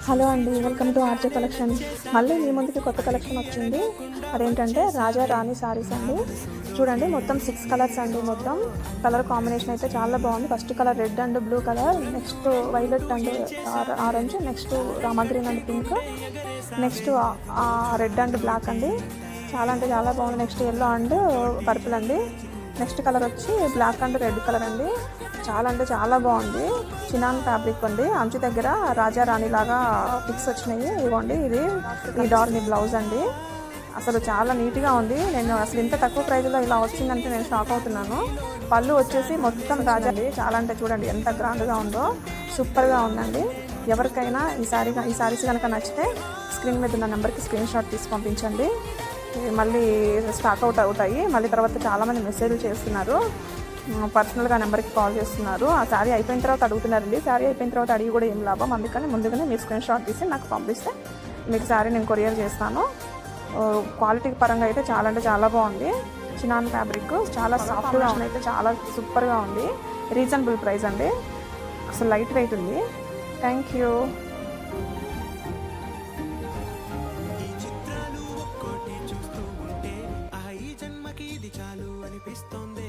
Hello అండి, welcome to RJ collection. మళ్ళీ మీ ముందుకి కొత్త కలెక్షన్ వచ్చింది. అదేంటంటే రాజా రాణి సారీస్ అండి. చూడండి, మొత్తం 6 కలర్స్ అండి. మొత్తం కలర్ కాంబినేషన్ అయితే చాలా బాగుంది. First colour red and blue colour, next violet and orange, next Rama green and pink, next red and black అండి. చాలా అంటే చాలా బాగుంది. నెక్స్ట్ ఎల్లో అండ్ పర్పుల్ అండి. నెక్స్ట్ కలర్ వచ్చి బ్లాక్ అండ్ రెడ్ కలర్ అండి. చాలా అంటే చాలా బాగుంది. చినాన్ ఫ్యాబ్రిక్ అండి. అంచు దగ్గర రాజా రాణి లాగా పిక్స్ వచ్చినాయి. ఇవ్వండి, ఇది ఈ డార్ని బ్లౌజ్ అండి. అసలు చాలా నీట్గా ఉంది. నేను అసలు ఇంత తక్కువ ప్రైజ్లో ఇలా వచ్చిందంటే నేను షాక్ అవుతున్నాను. పళ్ళు వచ్చేసి మొత్తం రాజా అండి. చాలా అంటే చూడండి ఎంత గ్రాండ్గా ఉందో, సూపర్గా ఉందండి. ఎవరికైనా ఈ సారీస్ కనుక నచ్చితే స్క్రీన్ మీద ఉన్న నెంబర్కి స్క్రీన్ షాట్ తీసి పంపించండి. మళ్ళీ స్టాక్ అవుట్ అవుతాయి. మళ్ళీ తర్వాత చాలామంది మెసేజ్లు చేస్తున్నారు, పర్సనల్గా నెంబర్కి కాల్ చేస్తున్నారు. ఆ శారీ అయిపోయిన తర్వాత అడుగుతున్నారండి. శారీ అయిపోయిన తర్వాత అడిగి కూడా ఏం లాభం. అందుకని ముందుగానే మీరు స్క్రీన్ షాట్ తీసి నాకు పంపిస్తే మీకు శారీ నేను కొరియర్ చేస్తాను. క్వాలిటీ పరంగా అయితే చాలా అంటే చాలా బాగుంది. చినాన్ ఫ్యాబ్రిక్ చాలా సాఫ్ట్గా ఉంది, అయితే చాలా సూపర్గా ఉంది. రీజనబుల్ ప్రైస్ అండి. అసలు లైట్ వెయిట్ ఉంది. Thank you. చాలు అనిపిస్తోంది.